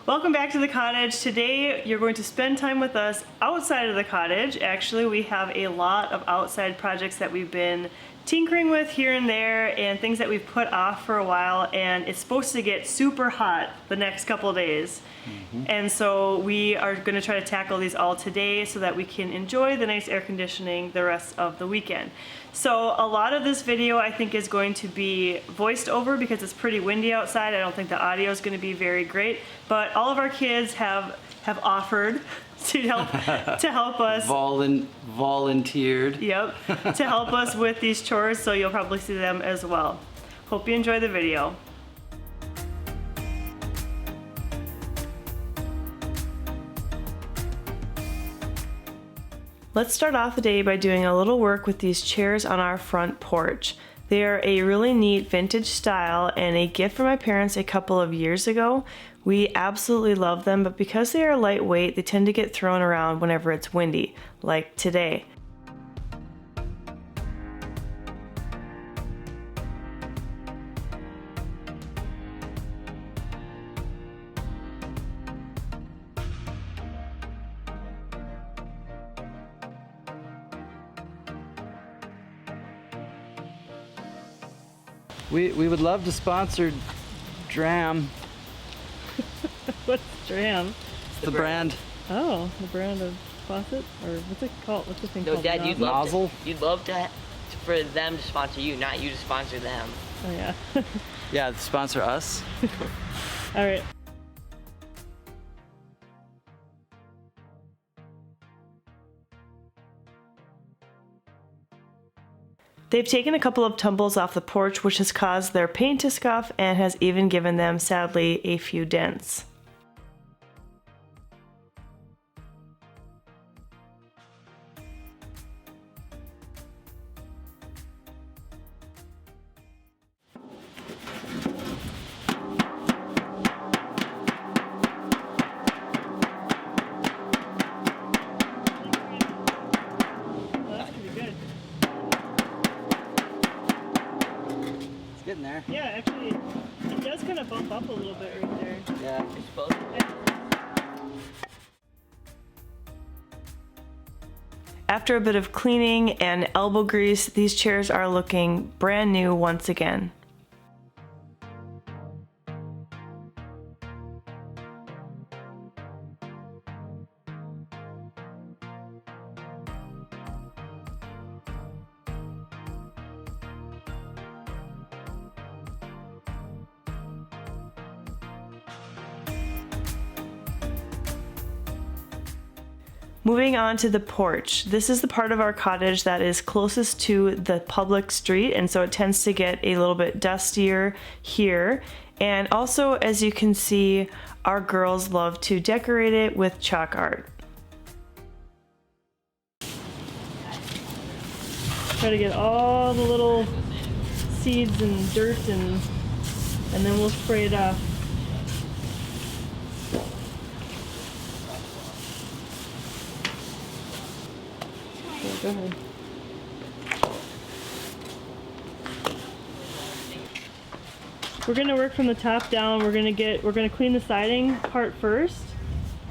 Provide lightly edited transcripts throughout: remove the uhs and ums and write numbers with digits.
Welcome back to the cottage. Today you're going to spend time with us outside of the cottage. Actually, we have a lot of outside projects that we've been tinkering with here and there and things that we've put off for a while, and it's supposed to get super hot the next couple days. And so we are going to try to tackle these all today so that we can enjoy the nice air conditioning the rest of the weekend. So a lot of this video I think is going to be voiced over because it's pretty windy outside. I don't think the audio is going to be very great, but all of our kids have offered to help us. Volunteered. Yep, to help us with these chores, so you'll probably see them as well. Hope you enjoy the video. Let's start off the day by doing a little work with these chairs on our front porch. They are a really neat vintage style and a gift from my parents a couple of years ago. We absolutely love them, but because they are lightweight, they tend to get thrown around whenever it's windy, like today. We would love to sponsor Dram. What's Dram? The brand. Oh, the brand of faucet? Or what's it called? What's the thing called? No, Dad, you'd Nozzle? love for them to sponsor you, not you to sponsor them. Oh yeah. Yeah, sponsor us. All right. They've taken a couple of tumbles off the porch, which has caused their paint to scuff and has even given them, sadly, a few dents. Getting there. Yeah, actually, it does kind of bump up a little bit right there. Yeah. You're supposed to. After a bit of cleaning and elbow grease, these chairs are looking brand new once again. Moving on to the porch. This is the part of our cottage that is closest to the public street, and so it tends to get a little bit dustier here. And also, as you can see, our girls love to decorate it with chalk art. Try to get all the little seeds and dirt and then we'll spray it off. Go ahead. We're gonna work from the top down. We're gonna clean the siding part first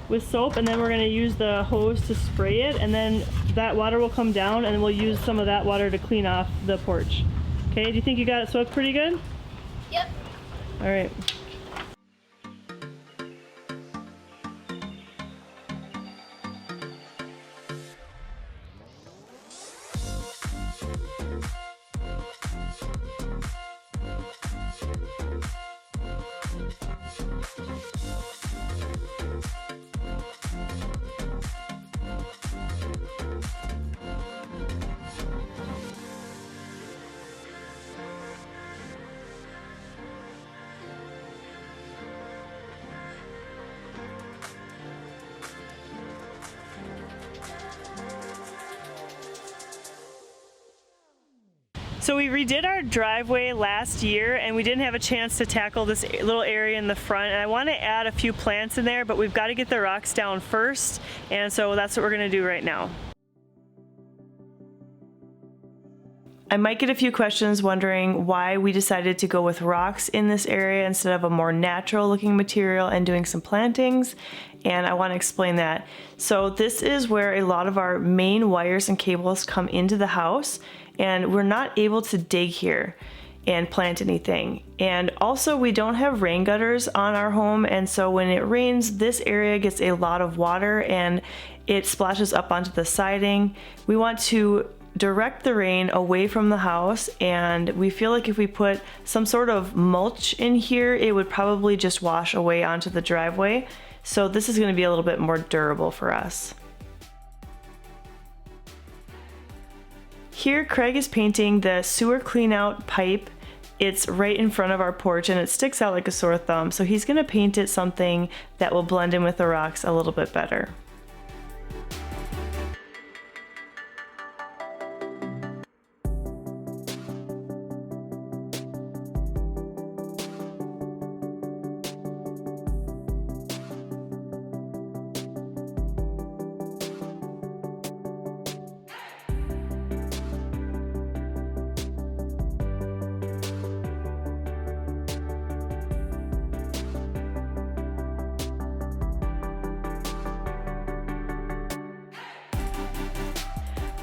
with soap, and then we're gonna use the hose to spray it, and then that water will come down, and then we'll use some of that water to clean off the porch. Okay, do you think you got it soaked pretty good? Yep. All right. So we redid our driveway last year and we didn't have a chance to tackle this little area in the front, and I want to add a few plants in there, but we've got to get the rocks down first, and so that's what we're going to do right now. I might get a few questions wondering why we decided to go with rocks in this area instead of a more natural looking material and doing some plantings, and I want to explain that. So this is where a lot of our main wires and cables come into the house, and we're not able to dig here and plant anything. And also we don't have rain gutters on our home, and so when it rains, this area gets a lot of water and it splashes up onto the siding. We want to direct the rain away from the house, and we feel like if we put some sort of mulch in here, it would probably just wash away onto the driveway. So this is going to be a little bit more durable for us. Here Craig is painting the sewer cleanout pipe. It's right in front of our porch and it sticks out like a sore thumb, so he's going to paint it something that will blend in with the rocks a little bit better.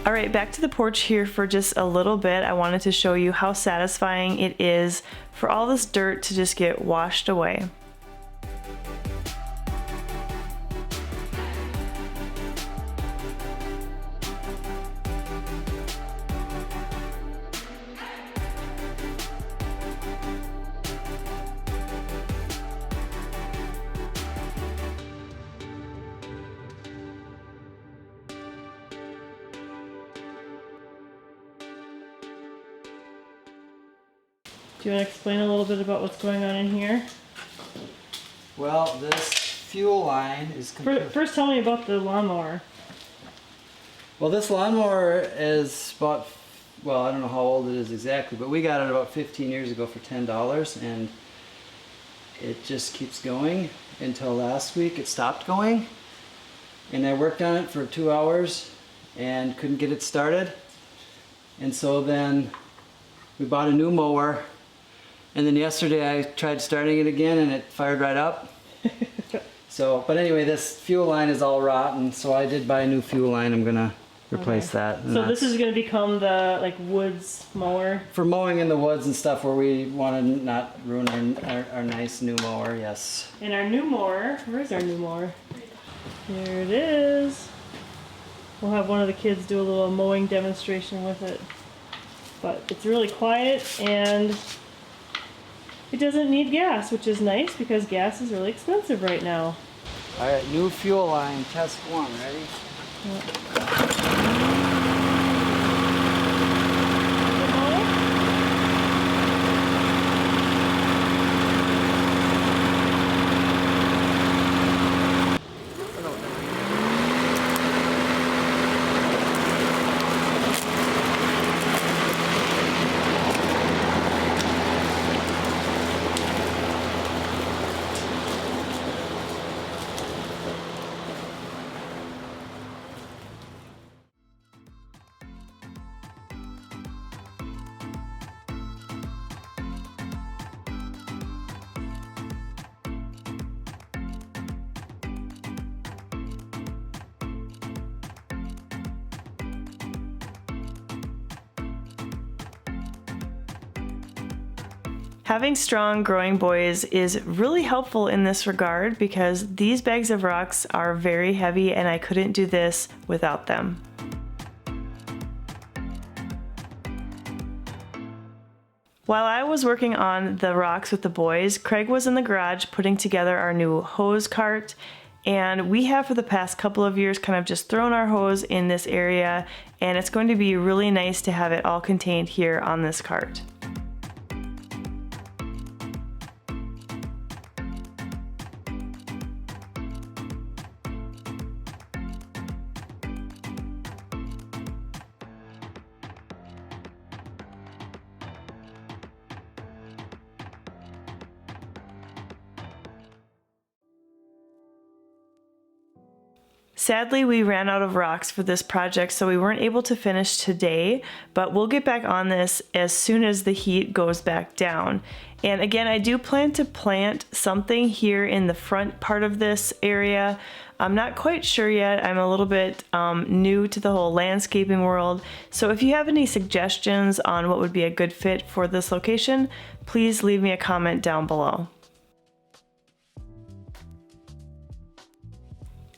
All right, back to the porch here for just a little bit. I wanted to show you how satisfying it is for all this dirt to just get washed away. Do you want to explain a little bit about what's going on in here? Well, this fuel line is First tell me about the lawnmower. Well, this lawnmower is about, well, I don't know how old it is exactly, but we got it about 15 years ago for $10, and it just keeps going until last week it stopped going. And I worked on it for 2 hours and couldn't get it started. And so then we bought a new mower. And then yesterday I tried starting it again and it fired right up. So, but anyway, this fuel line is all rotten, so I did buy a new fuel line. I'm gonna replace that. So this is gonna become the woods mower? For mowing in the woods and stuff where we want to not ruin our nice new mower, yes. And our new mower, where's our new mower? There it is. We'll have one of the kids do a little mowing demonstration with it. But it's really quiet and it doesn't need gas, which is nice because gas is really expensive right now. All right, new fuel line, test one, ready? Yep. Having strong growing boys is really helpful in this regard because these bags of rocks are very heavy and I couldn't do this without them. While I was working on the rocks with the boys, Craig was in the garage putting together our new hose cart, and we have for the past couple of years kind of just thrown our hose in this area, and it's going to be really nice to have it all contained here on this cart. Sadly, we ran out of rocks for this project, so we weren't able to finish today, but we'll get back on this as soon as the heat goes back down. And again, I do plan to plant something here in the front part of this area. I'm not quite sure yet. I'm a little bit new to the whole landscaping world. So if you have any suggestions on what would be a good fit for this location, please leave me a comment down below.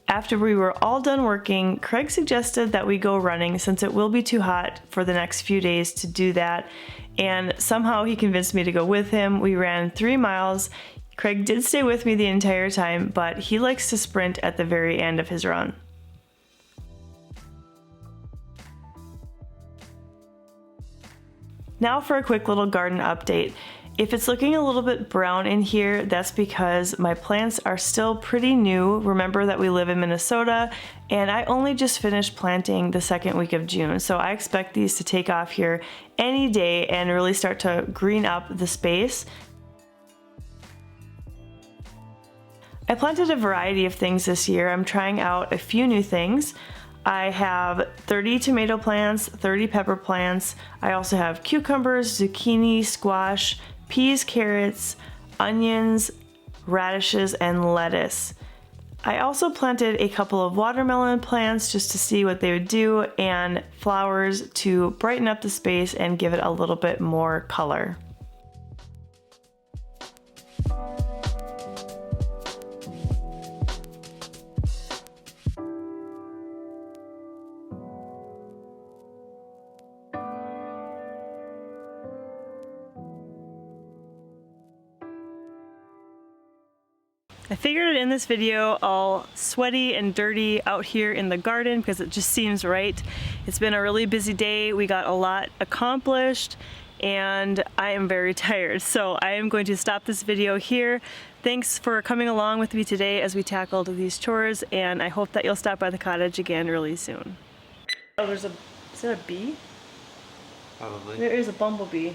After we were all done working, Craig suggested that we go running since it will be too hot for the next few days to do that. And somehow he convinced me to go with him. We ran 3 miles. Craig did stay with me the entire time, but he likes to sprint at the very end of his run. Now for a quick little garden update. If it's looking a little bit brown in here, that's because my plants are still pretty new. Remember that we live in Minnesota, and I only just finished planting the second week of June, so I expect these to take off here any day and really start to green up the space. I planted a variety of things this year. I'm trying out a few new things. I have 30 tomato plants, 30 pepper plants. I also have cucumbers, zucchini, squash, peas, carrots, onions, radishes, and lettuce. I also planted a couple of watermelon plants just to see what they would do, and flowers to brighten up the space and give it a little bit more color. I figured in this video all sweaty and dirty out here in the garden because it just seems right. It's been a really busy day. We got a lot accomplished and I am very tired. So I am going to stop this video here. Thanks for coming along with me today as we tackled these chores, and I hope that you'll stop by the cottage again really soon. Oh, is that a bee? Probably. There is a bumblebee.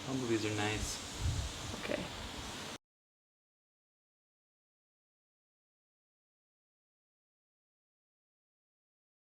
Bumblebees are nice.